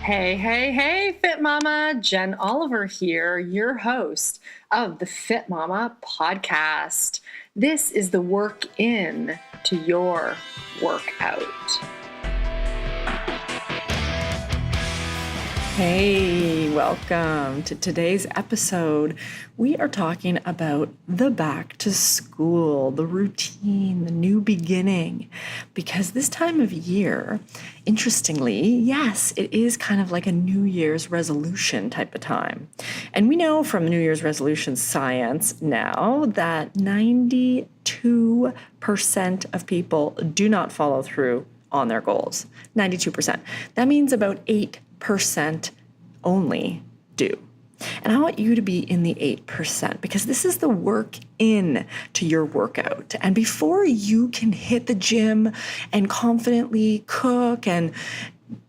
Hey, hey, hey, Fit Mama. Jen Oliver here, your host of the Fit Mama podcast. This is the work in to your workout. Hey, welcome to today's episode. We are talking about the back to school, the routine, the new beginning, because this time of year, interestingly, yes, it is kind of like a New Year's resolution type of time. And we know from New Year's resolution science now that 92% of people do not follow through on their goals. 92%. That means about 8% only do. And I want you to be in the 8% because this is the work in to your workout. And before you can hit the gym and confidently cook and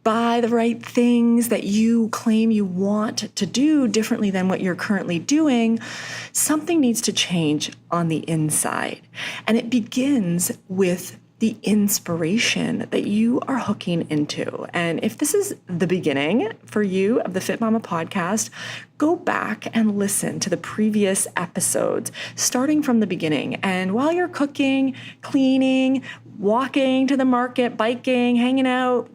buy the right things that you claim you want to do differently than what you're currently doing, something needs to change on the inside. And it begins with the inspiration that you are hooking into. And if this is the beginning for you of the Fit Mama podcast, go back and listen to the previous episodes, starting from the beginning. And while you're cooking, cleaning, walking to the market, biking, hanging out,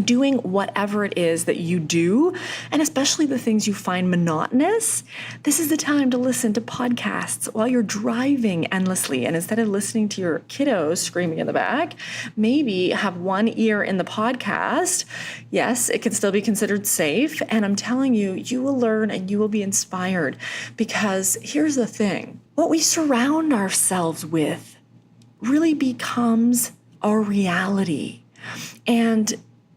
doing whatever it is that you do, and especially the things you find monotonous, this is the time to listen to podcasts while you're driving endlessly. And instead of listening to your kiddos screaming in the back, maybe have one ear in the podcast. Yes, it can still be considered safe. And I'm telling you, you will learn and you will be inspired, because here's the thing. What we surround ourselves with really becomes our reality. And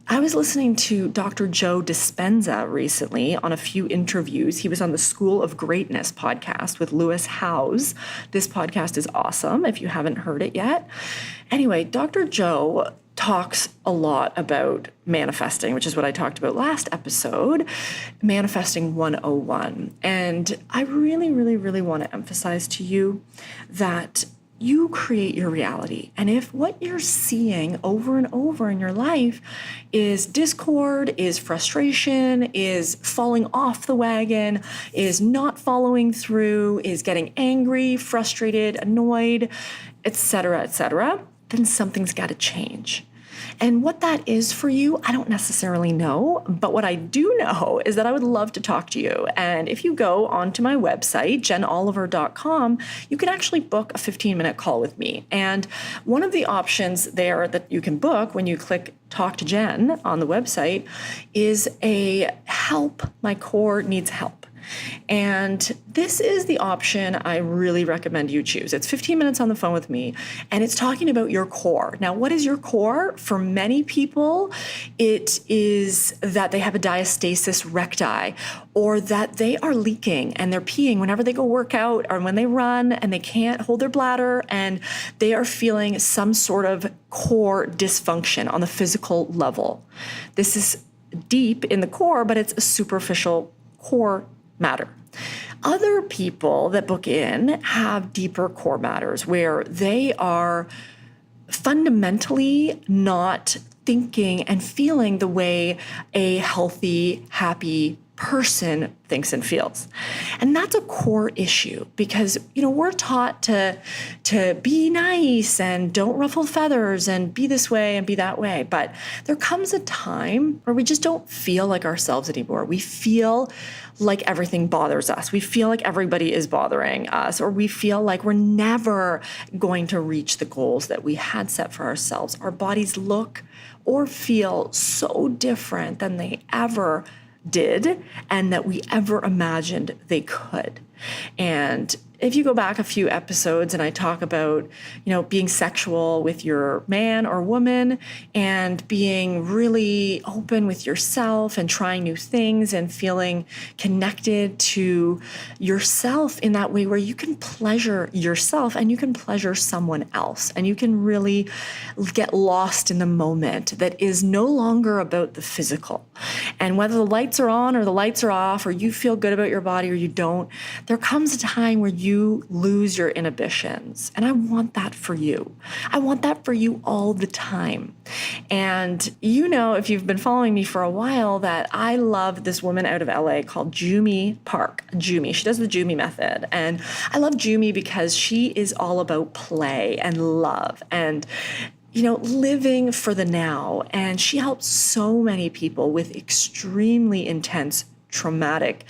I was listening to Dr. Joe Dispenza recently on a few interviews. He was on the School of Greatness podcast with Lewis Howes. This podcast is awesome if you haven't heard it yet. Anyway, Dr. Joe talks a lot about manifesting, which is what I talked about last episode, Manifesting 101. And I really want to emphasize to you that you create your reality. And if what you're seeing over and over in your life is discord, is frustration, is falling off the wagon, is not following through, is getting angry, frustrated, annoyed, etc., then something's got to change. And what that is for you, I don't necessarily know, but what I do know is that I would love to talk to you. And if you go onto my website, jenoliver.com, you can actually book a 15-minute call with me. And one of the options there that you can book when you click Talk to Jen on the website is a help, my core needs help. And this is the option I really recommend you choose. It's 15 minutes on the phone with me, and it's talking about your core. Now, what is your core? For many people, it is that they have a diastasis recti, or that they are leaking and they're peeing whenever they go work out or when they run and they can't hold their bladder, and they are feeling some sort of core dysfunction on the physical level. This is deep in the core, but it's a superficial core matter. Other people that book in have deeper core matters where they are fundamentally not thinking and feeling the way a healthy, happy person thinks and feels. And that's a core issue because, we're taught to be nice and don't ruffle feathers and be this way and be that way. But there comes a time where we just don't feel like ourselves anymore. We feel like everything bothers us. We feel like everybody is bothering us, or we feel like we're never going to reach the goals that we had set for ourselves. Our bodies look or feel so different than they ever did and that we ever imagined they could. And if you go back a few episodes and I talk about, being sexual with your man or woman and being really open with yourself and trying new things and feeling connected to yourself in that way where you can pleasure yourself and you can pleasure someone else and you can really get lost in the moment that is no longer about the physical. And whether the lights are on or the lights are off or you feel good about your body or you don't, there comes a time where you you lose your inhibitions. And I want that for you. I want that for you all the time. And you know, if you've been following me for a while, that I love this woman out of LA called Jumi Park. Jumi. She does the Jumi method. And I love Jumi because she is all about play and love and living for the now. And she helps so many people with extremely intense traumatic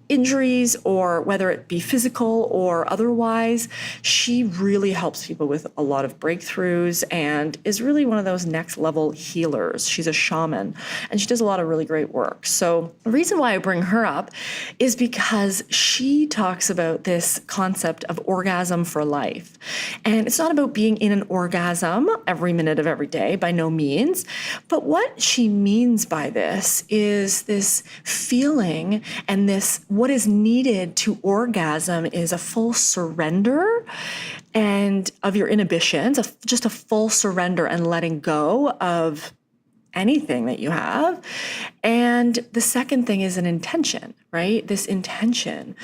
injuries, or whether it be physical or otherwise. She really helps people with a lot of breakthroughs and is really one of those next level healers. She's a shaman and she does a lot of really great work. So the reason why I bring her up is because she talks about this concept of orgasm for life. And it's not about being in an orgasm every minute of every day, by no means. But what she means by this is this feeling, and this what is needed to orgasm is a full surrender and of your inhibitions, just a full surrender and letting go of anything that you have. And the second thing is an intention, right? This intention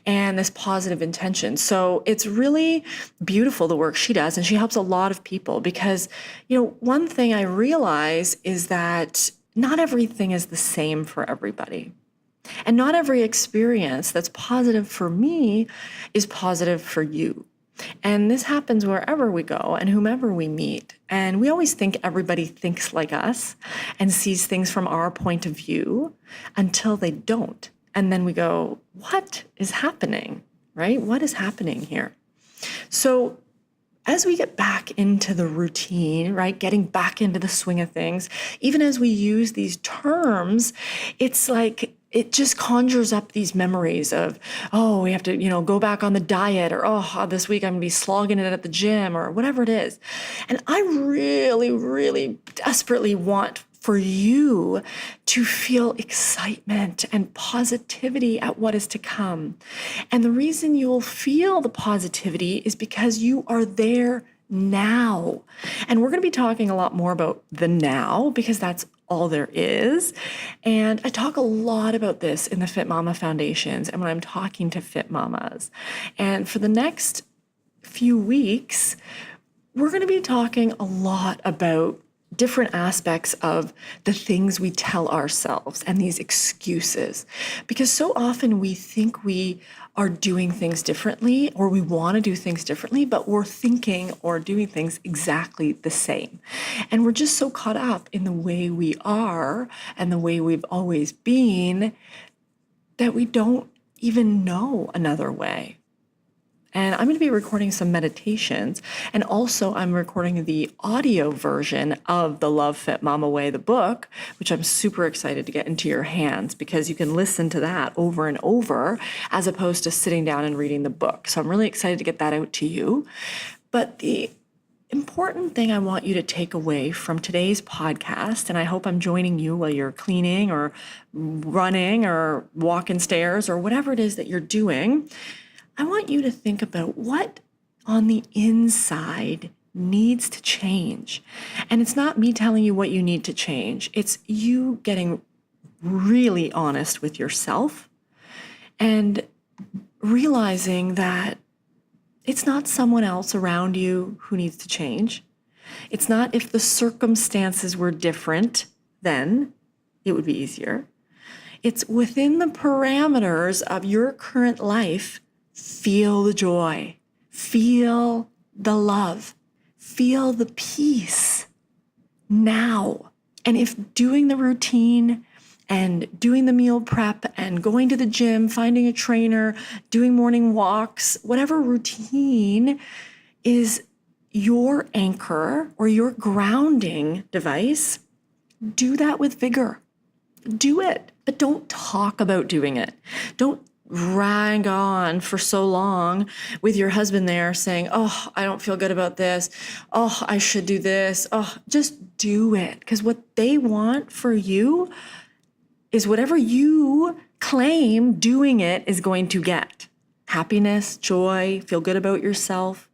and this positive intention. So it's really beautiful, the work she does, and she helps a lot of people because, one thing I realize is that not everything is the same for everybody. And not every experience that's positive for me is positive for you. And this happens wherever we go and whomever we meet. And we always think everybody thinks like us and sees things from our point of view until they don't. And then we go, what is happening, right? What is happening here? So as we get back into the routine, right, getting back into the swing of things, even as we use these terms, it's like it just conjures up these memories of, we have to, go back on the diet, or, this week I'm going to be slogging it at the gym, or whatever it is. And I really, really desperately want for you to feel excitement and positivity at what is to come. And the reason you'll feel the positivity is because you are there now. And we're going to be talking a lot more about the now because that's all there is. And I talk a lot about this in the FitMama Foundations and when I'm talking to Fit Mamas. And for the next few weeks, we're going to be talking a lot about different aspects of the things we tell ourselves and these excuses. Because so often we think we are doing things differently, or we want to do things differently, but we're thinking or doing things exactly the same. And we're just so caught up in the way we are and the way we've always been that we don't even know another way. And I'm going to be recording some meditations. And also I'm recording the audio version of the Love Fit Mama Way, the book, which I'm super excited to get into your hands because you can listen to that over and over as opposed to sitting down and reading the book. So I'm really excited to get that out to you. But the important thing I want you to take away from today's podcast, and I hope I'm joining you while you're cleaning or running or walking stairs or whatever it is that you're doing, I want you to think about what on the inside needs to change. And it's not me telling you what you need to change. It's you getting really honest with yourself and realizing that it's not someone else around you who needs to change. It's not if the circumstances were different, then it would be easier. It's within the parameters of your current life. Feel the joy, feel the love, feel the peace now. And if doing the routine and doing the meal prep and going to the gym, finding a trainer, doing morning walks, whatever routine is your anchor or your grounding device, do that with vigor. Do it, but don't talk about doing it. Don't rag on for so long with your husband there saying, I don't feel good about this. I should do this. Just do it. Because what they want for you is whatever you claim doing it is going to get. Happiness, joy, feel good about yourself.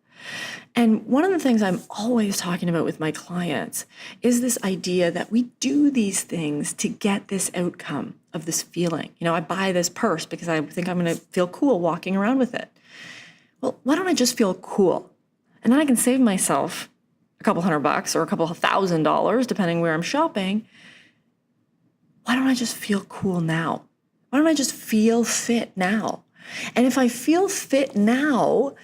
And one of the things I'm always talking about with my clients is this idea that we do these things to get this outcome of this feeling. I buy this purse because I think I'm going to feel cool walking around with it. Well, why don't I just feel cool? And then I can save myself a couple $100 or a couple $1,000, depending where I'm shopping. Why don't I just feel cool now? Why don't I just feel fit now? And if I feel fit now,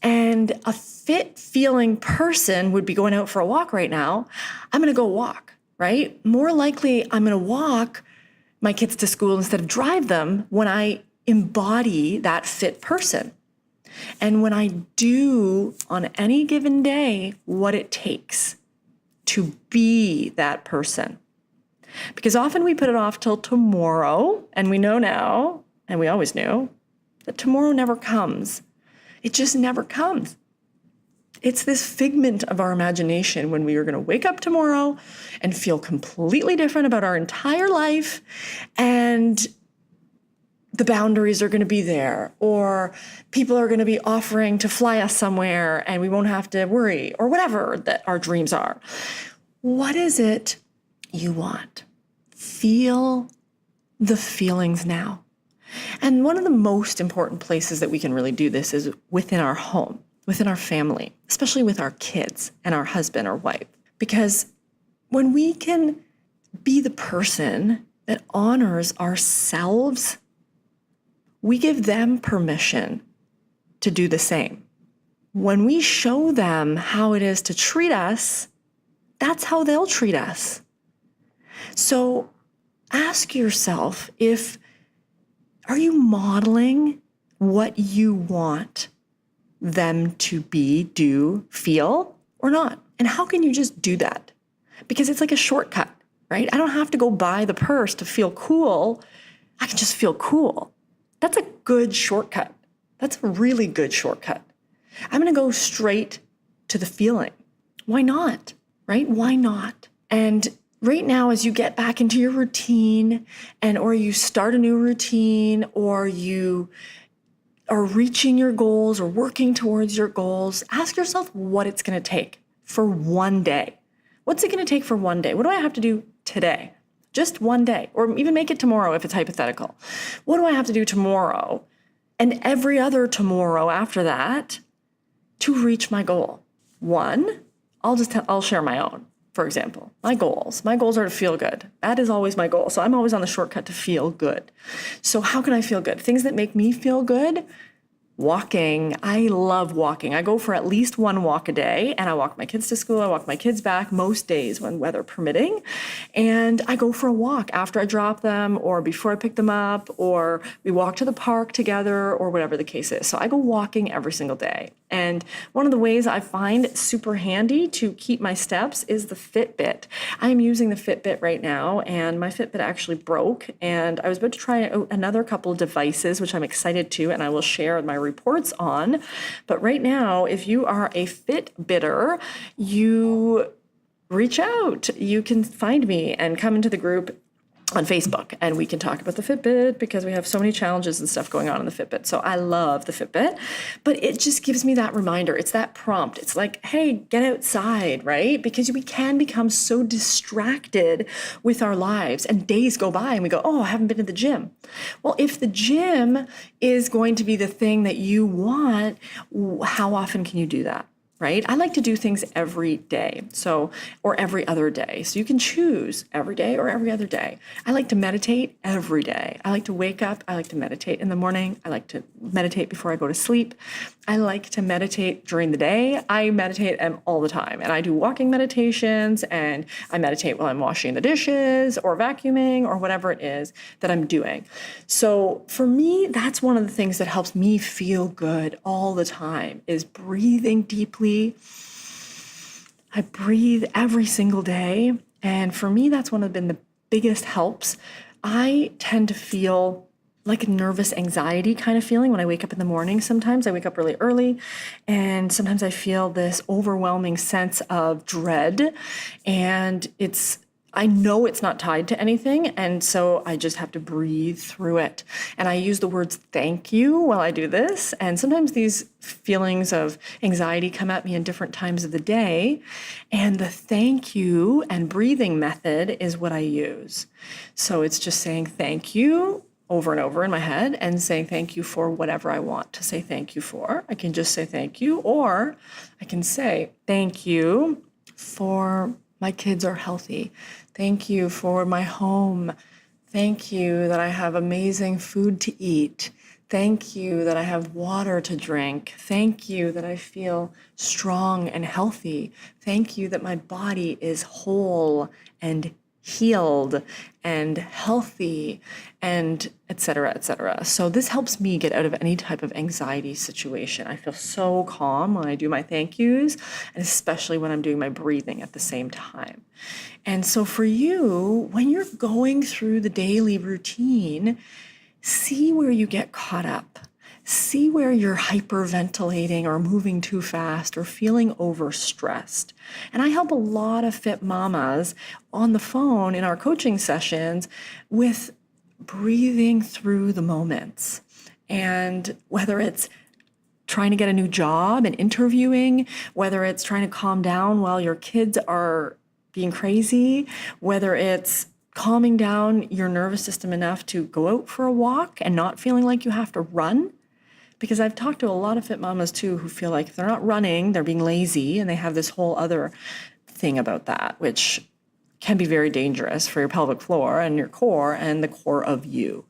and a fit feeling person would be going out for a walk right now, I'm going to go walk, right? More likely, I'm going to walk my kids to school instead of drive them when I embody that fit person. And when I do on any given day what it takes to be that person. Because often we put it off till tomorrow, and we know now, and we always knew, that tomorrow never comes. It just never comes. It's this figment of our imagination when we are going to wake up tomorrow and feel completely different about our entire life, and the boundaries are going to be there, or people are going to be offering to fly us somewhere and we won't have to worry, or whatever that our dreams are. What is it you want? Feel the feelings now. And one of the most important places that we can really do this is within our home, within our family, especially with our kids and our husband or wife. Because when we can be the person that honors ourselves, we give them permission to do the same. When we show them how it is to treat us, that's how they'll treat us. So ask yourself, are you modeling what you want them to be, do, feel, or not? And how can you just do that? Because it's like a shortcut, right? I don't have to go buy the purse to feel cool. I can just feel cool. That's a good shortcut. That's a really good shortcut. I'm going to go straight to the feeling. Why not, right? Why not? And right now, as you get back into your routine or you start a new routine, or you are reaching your goals or working towards your goals, ask yourself what it's going to take for one day. What's it going to take for one day? What do I have to do today? Just one day, or even make it tomorrow if it's hypothetical. What do I have to do tomorrow and every other tomorrow after that to reach my goal? One, I'll share my own. For example, my goals are to feel good. That is always my goal. So I'm always on the shortcut to feel good. So how can I feel good? Things that make me feel good. Walking. I love walking. I go for at least one walk a day, and I walk my kids to school. I walk my kids back most days when weather permitting. And I go for a walk after I drop them, or before I pick them up, or we walk to the park together, or whatever the case is. So I go walking every single day. And one of the ways I find super handy to keep my steps is the Fitbit. I'm using the Fitbit right now, and my Fitbit actually broke. And I was about to try out another couple of devices, which I'm excited to, and I will share my reports on. But right now, if you are a Fitbitter, you reach out. You can find me and come into the group on Facebook, and we can talk about the Fitbit because we have so many challenges and stuff going on in the Fitbit. So I love the Fitbit, but it just gives me that reminder. It's that prompt. It's like, hey, get outside, right? Because we can become so distracted with our lives, and days go by and we go, oh, I haven't been to the gym. Well, if the gym is going to be the thing that you want, how often can you do that? Right? I like to do things every day, or every other day. So you can choose every day or every other day. I like to meditate every day. I like to wake up. I like to meditate in the morning. I like to meditate before I go to sleep. I like to meditate during the day. I meditate all the time, and I do walking meditations, and I meditate while I'm washing the dishes or vacuuming or whatever it is that I'm doing. So for me, that's one of the things that helps me feel good all the time is breathing deeply. I breathe every single day, and for me, that's been the biggest helps. I tend to feel like a nervous anxiety kind of feeling when I wake up in the morning. Sometimes I wake up really early, and sometimes I feel this overwhelming sense of dread, and I know it's not tied to anything, and so I just have to breathe through it. And I use the words thank you while I do this, and sometimes these feelings of anxiety come at me in different times of the day, and the thank you and breathing method is what I use. So it's just saying thank you over and over in my head and saying thank you for whatever I want to say thank you for. I can just say thank you, or I can say thank you for my kids are healthy. Thank you for my home. Thank you that I have amazing food to eat. Thank you that I have water to drink. Thank you that I feel strong and healthy. Thank you that my body is whole and healed and healthy, and et cetera, et cetera. So this helps me get out of any type of anxiety situation. I feel so calm when I do my thank yous, and especially when I'm doing my breathing at the same time. And so for you, when you're going through the daily routine, see where you get caught up. See where you're hyperventilating or moving too fast or feeling overstressed. And I help a lot of fit mamas on the phone in our coaching sessions with breathing through the moments. And whether it's trying to get a new job and interviewing, whether it's trying to calm down while your kids are being crazy, whether it's calming down your nervous system enough to go out for a walk and not feeling like you have to run. Because I've talked to a lot of fit mamas too who feel like if they're not running, they're being lazy, and they have this whole other thing about that, which can be very dangerous for your pelvic floor and your core and the core of you.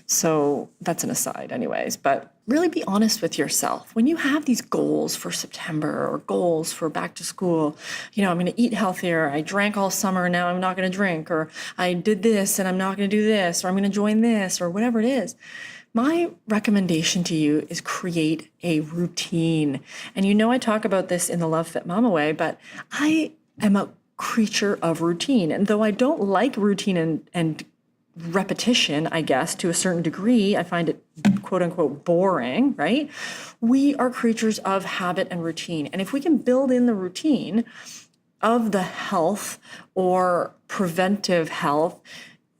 So that's an aside anyways, but really be honest with yourself. When you have these goals for September or goals for back to school, I'm going to eat healthier. I drank all summer. Now I'm not going to drink, or I did this and I'm not going to do this, or I'm going to join this, or whatever it is. My recommendation to you is create a routine. And I talk about this in the Love Fit Mama way, but I am a creature of routine. And though I don't like routine and repetition, I guess, to a certain degree, I find it quote unquote boring, right? We are creatures of habit and routine. And if we can build in the routine of the health or preventive health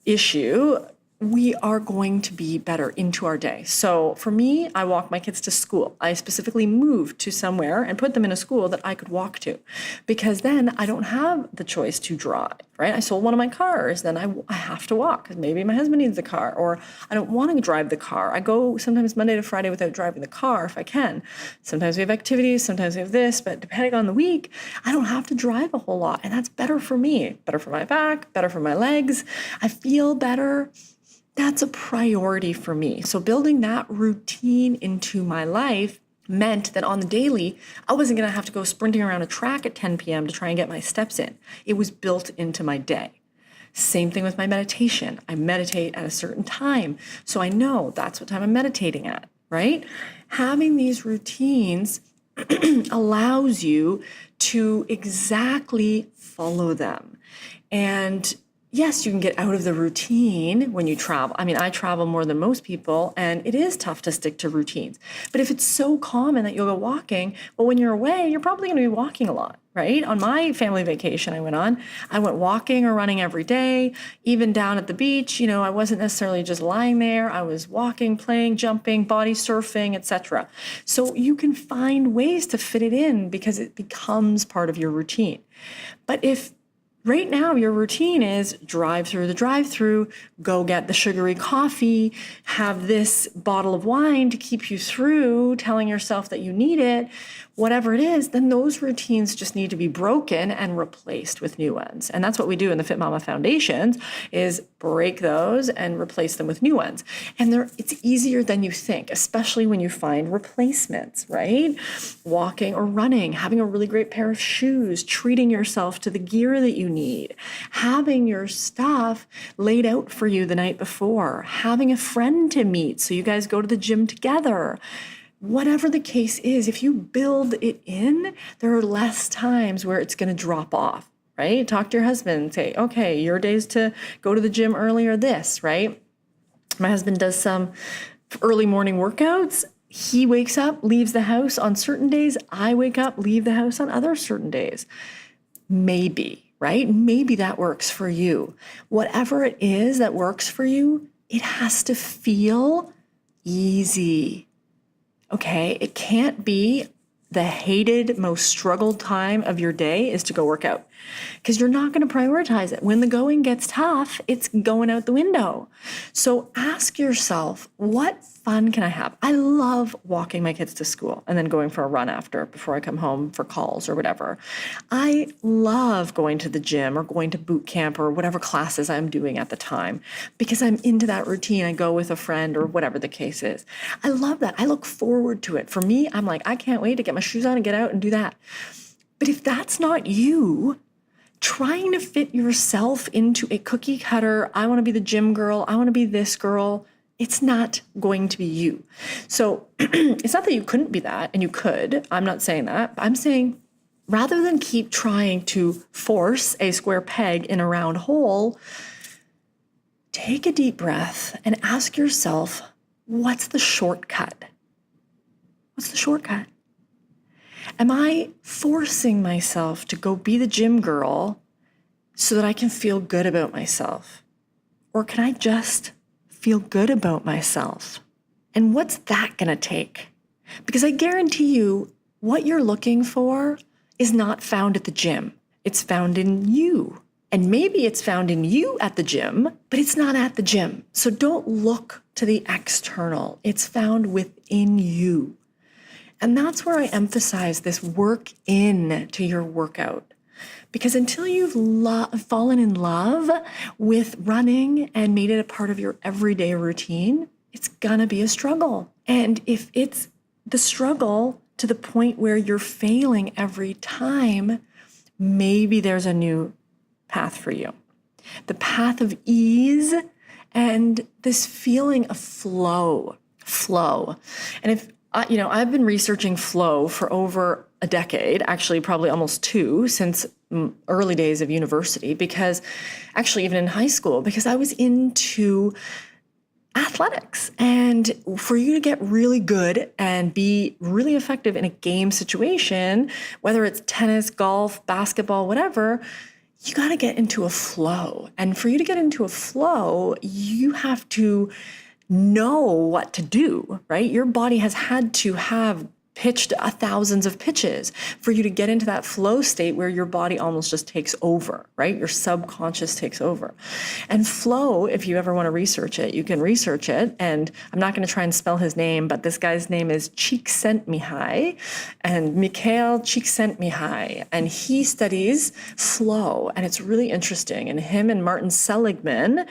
issue, we are going to be better into our day. So for me, I walk my kids to school. I specifically moved to somewhere and put them in a school that I could walk to, because then I don't have the choice to drive, right? I sold one of my cars, then I have to walk because maybe my husband needs the car, or I don't want to drive the car. I go sometimes Monday to Friday without driving the car if I can. Sometimes we have activities, sometimes we have this, but depending on the week, I don't have to drive a whole lot. And that's better for me, better for my back, better for my legs. I feel better. That's a priority for me. So building that routine into my life meant that on the daily, I wasn't going to have to go sprinting around a track at 10 p.m. to try and get my steps in. It was built into my day. Same thing with my meditation. I meditate at a certain time, so I know that's what time I'm meditating at, right? Having these routines allows you to exactly follow them. And yes, you can get out of the routine when you travel. I mean, I travel more than most people, and it is tough to stick to routines. But if it's so common that you'll go walking, well, when you're away, you're probably going to be walking a lot, right? On my family vacation I went walking or running every day, even down at the beach. I wasn't necessarily just lying there. I was walking, playing, jumping, body surfing, etc. So you can find ways to fit it in because it becomes part of your routine. But if right now, your routine is drive through the drive-through, go get the sugary coffee, have this bottle of wine to keep you through, telling yourself that you need it, whatever it is, then those routines just need to be broken and replaced with new ones. And that's what we do in the Fit Mama Foundations, is break those and replace them with new ones. And it's easier than you think, especially when you find replacements, right? Walking or running, having a really great pair of shoes, treating yourself to the gear that you need, having your stuff laid out for you the night before, having a friend to meet so you guys go to the gym together. Whatever the case is, if you build it in, there are less times where it's going to drop off, right? Talk to your husband, say, okay, your days to go to the gym early are this, right? My husband does some early morning workouts. He wakes up, leaves the house on certain days. I wake up, leave the house on other certain days. Maybe, right? Maybe that works for you. Whatever it is that works for you, it has to feel easy. Okay, it can't be the hated, most struggled time of your day is to go work out. because you're not going to prioritize it. When the going gets tough, it's going out the window. So ask yourself, what fun can I have? I love walking my kids to school and then going for a run after before I come home for calls or whatever. I love going to the gym or going to boot camp or whatever classes I'm doing at the time because I'm into that routine. I go with a friend or whatever the case is. I love that. I look forward to it. For me, I'm like, I can't wait to get my shoes on and get out and do that. But if that's not you, trying to fit yourself into a cookie cutter, I want to be the gym girl, I want to be this girl, it's not going to be you. So it's not that you couldn't be that, and you could. I'm not saying that. I'm saying rather than keep trying to force a square peg in a round hole, take a deep breath and ask yourself, what's the shortcut? What's the shortcut? Am I forcing myself to go be the gym girl so that I can feel good about myself? Or can I just feel good about myself? And what's that going to take? Because I guarantee you, what you're looking for is not found at the gym. It's found in you. And maybe it's found in you at the gym, but it's not at the gym. So don't look to the external. It's found within you. And that's where I emphasize this work in to your workout. Because until you've fallen in love with running and made it a part of your everyday routine, it's gonna be a struggle. And if it's the struggle to the point where you're failing every time, maybe there's a new path for you. The path of ease and this feeling of flow. And if I've been researching flow for over a decade, actually probably almost two, since early days of university, because actually even in high school, because I was into athletics. And for you to get really good and be really effective in a game situation, whether it's tennis, golf, basketball, whatever, you got to get into a flow. And for you to get into a flow, you have to know what to do, right? Your body has had to have pitched thousands of pitches for you to get into that flow state where your body almost just takes over, right? Your subconscious takes over. And flow, if you ever want to research it, you can research it. And I'm not going to try and spell his name, but this guy's name is Csikszentmihalyi, and Mikhail Csikszentmihalyi, and he studies flow, and it's really interesting. And him and Martin Seligman,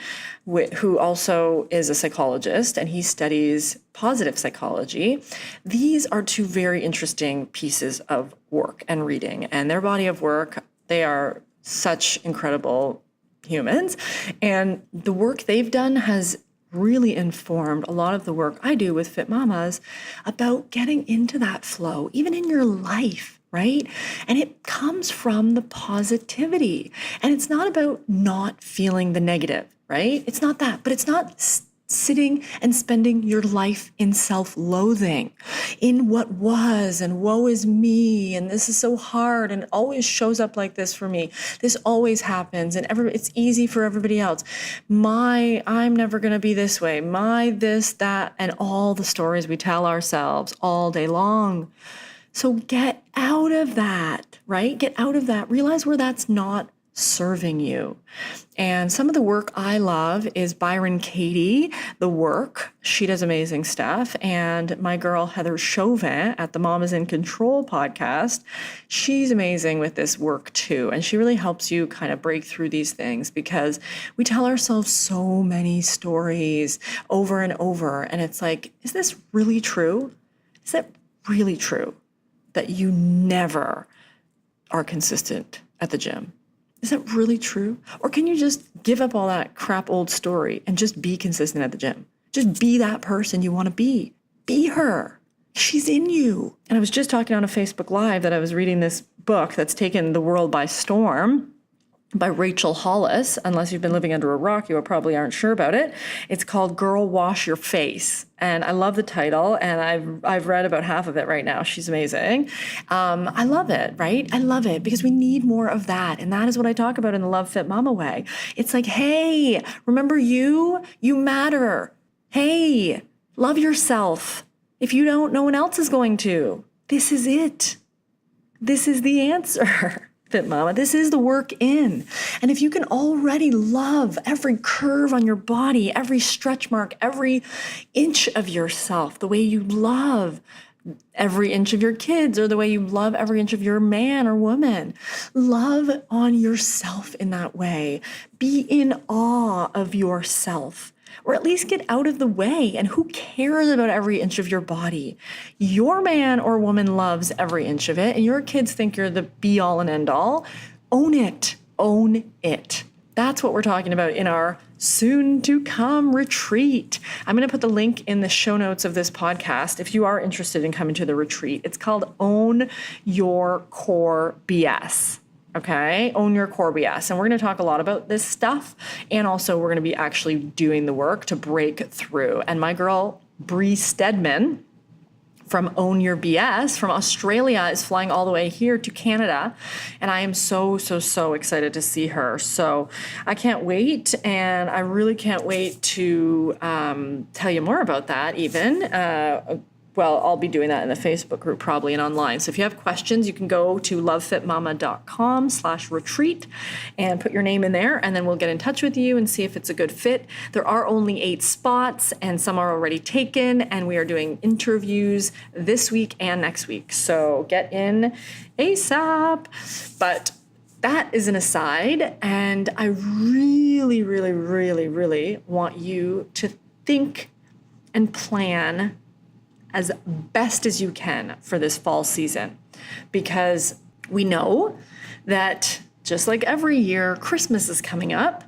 who also is a psychologist, and he studies positive psychology. These are two very interesting pieces of work and reading, and their body of work, they are such incredible humans. And the work they've done has really informed a lot of the work I do with FitMamas about getting into that flow, even in your life, right? And it comes from the positivity. And it's not about not feeling the negative, right? It's not that, but it's not sitting and spending your life in self-loathing, in what was, and woe is me, and this is so hard, and it always shows up like this for me. This always happens, and it's easy for everybody else. I'm never going to be this way. This, that, and all the stories we tell ourselves all day long. So get out of that, right? Get out of that. Realize where that's not serving you. And some of the work I love is Byron Katie, The Work. She does amazing stuff. And my girl Heather Chauvin at the Mom is in Control podcast, she's amazing with this work too. And she really helps you kind of break through these things, because we tell ourselves so many stories over and over. And it's like, is this really true? Is it really true that you never are consistent at the gym? Is that really true? Or can you just give up all that crap old story and just be consistent at the gym? Just be that person you want to be. Be her. She's in you. And I was just talking on a Facebook Live that I was reading this book that's taken the world by storm by Rachel Hollis. Unless you've been living under a rock, you probably aren't sure about it. It's called Girl Wash Your Face. And I love the title, and I've read about half of it right now. She's amazing. I love it, right? I love it because we need more of that. And that is what I talk about in the Love Fit Mama way. It's like, hey, remember you matter. Hey, love yourself. If you don't, no one else is going to. This is it. This is the answer. Fit Mama. This is the work in. And if you can already love every curve on your body, every stretch mark, every inch of yourself, the way you love every inch of your kids, or the way you love every inch of your man or woman, love on yourself in that way. Be in awe of yourself. Or at least get out of the way. And who cares about every inch of your body? Your man or woman loves every inch of it, and your kids think you're the be all and end all. Own it. Own it. That's what we're talking about in our soon to come retreat. I'm going to put the link in the show notes of this podcast if you are interested in coming to the retreat. It's called Own Your Core BS. Okay, own your core BS. And we're going to talk a lot about this stuff. And also we're going to be actually doing the work to break through. And my girl, Bree Stedman from Own Your BS from Australia is flying all the way here to Canada. And I am so excited to see her. So I can't wait. And I really can't wait to tell you more about that even. Well, I'll be doing that in the Facebook group probably and online. So if you have questions, you can go to lovefitmama.com/retreat and put your name in there, and then we'll get in touch with you and see if it's a good fit. There are only 8 spots, and some are already taken, and we are doing interviews this week and next week. So get in ASAP. But that is an aside, and I really want you to think and plan as best as you can for this fall season, because we know that just like every year, Christmas is coming up,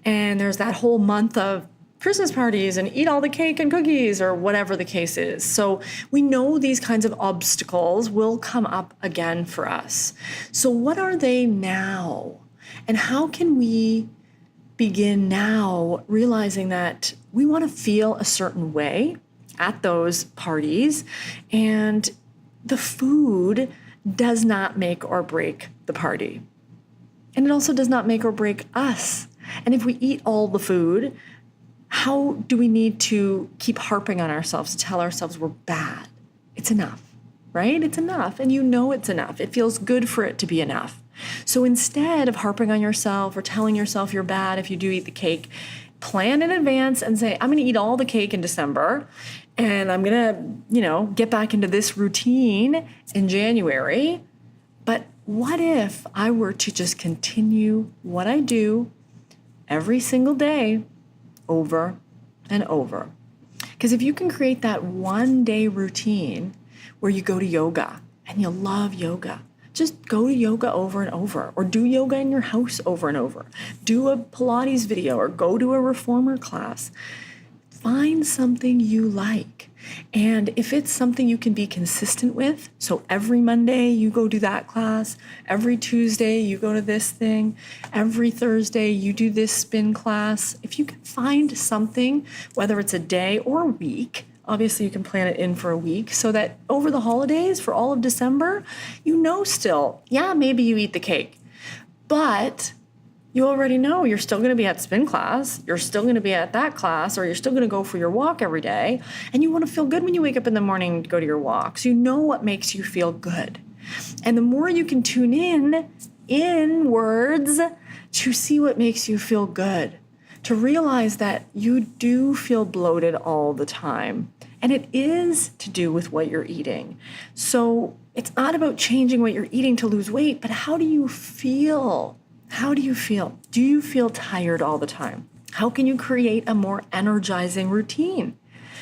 and there's that whole month of Christmas parties and eat all the cake and cookies or whatever the case is. So we know these kinds of obstacles will come up again for us. So what are they now? And how can we begin now realizing that we want to feel a certain way at those parties, and the food does not make or break the party. And it also does not make or break us. And if we eat all the food, how do we need to keep harping on ourselves to tell ourselves we're bad? It's enough, right? It's enough. And you know it's enough. It feels good for it to be enough. So instead of harping on yourself or telling yourself you're bad if you do eat the cake, plan in advance and say, I'm going to eat all the cake in December, and I'm going to, get back into this routine in January. But what if I were to just continue what I do every single day over and over? Because if you can create that one-day routine where you go to yoga and you love yoga, just go to yoga over and over, or do yoga in your house over and over. Do a Pilates video or go to a reformer class. Find something you like. And if it's something you can be consistent with, so every Monday you go do that class, every Tuesday you go to this thing, every Thursday you do this spin class, if you can find something, whether it's a day or a week, obviously you can plan it in for a week so that over the holidays for all of December, still, maybe you eat the cake, but you already know you're still going to be at spin class, you're still going to be at that class, or you're still going to go for your walk every day, and you want to feel good when you wake up in the morning to go to your walk. So you know what makes you feel good. And the more you can tune in inwards to see what makes you feel good, to realize that you do feel bloated all the time. And it is to do with what you're eating. So it's not about changing what you're eating to lose weight, but how do you feel? How do you feel? Do you feel tired all the time? How can you create a more energizing routine?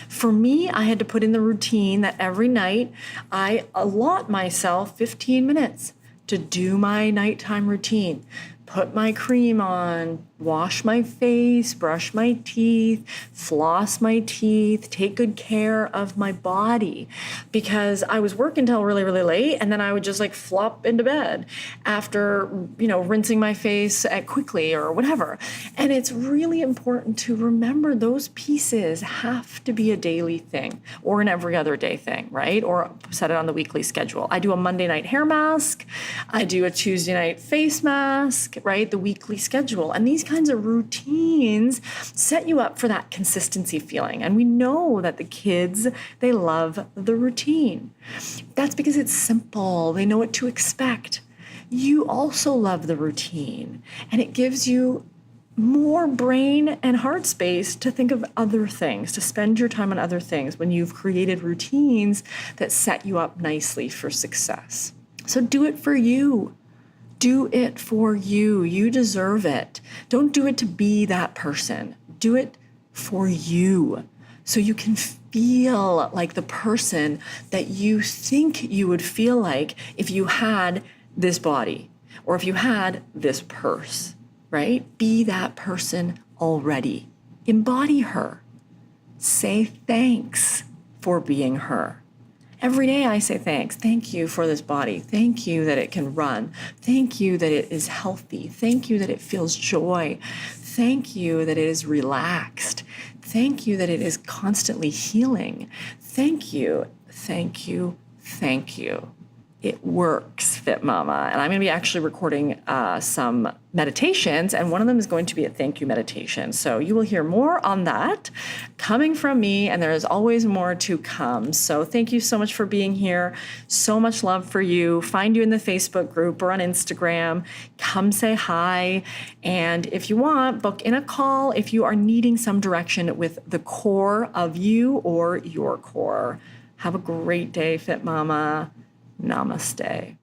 For me, I had to put in the routine that every night I allot myself 15 minutes to do my nighttime routine. Put my cream on, wash my face, brush my teeth, floss my teeth, take good care of my body, because I was working till really late, and then I would just flop into bed after, rinsing my face quickly or whatever. And it's really important to remember those pieces have to be a daily thing or an every other day thing, right? Or set it on the weekly schedule. I do a Monday night hair mask. I do a Tuesday night face mask, right? The weekly schedule. And these kinds of routines set you up for that consistency feeling. And we know that the kids, they love the routine. That's because it's simple. They know what to expect. you also love the routine, and it gives you more brain and heart space to think of other things, to spend your time on other things when you've created routines that set you up nicely for success. So do it for you. Do it for you. You deserve it. Don't do it to be that person. Do it for you so you can feel like the person that you think you would feel like if you had this body or if you had this purse, right? Be that person already. Embody her. Say thanks for being her. Every day I say thanks. Thank you for this body. Thank you that it can run. Thank you that it is healthy. Thank you that it feels joy. Thank you that it is relaxed. Thank you that it is constantly healing. Thank you, thank you, thank you. It works, Fit Mama. And I'm going to be actually recording some meditations, and one of them is going to be a thank you meditation. So you will hear more on that coming from me, and there is always more to come. So thank you so much for being here. So much love for you. Find you in the Facebook group or on Instagram. Come say hi. And if you want, book in a call if you are needing some direction with the core of you or your core. Have a great day, Fit Mama. Namaste.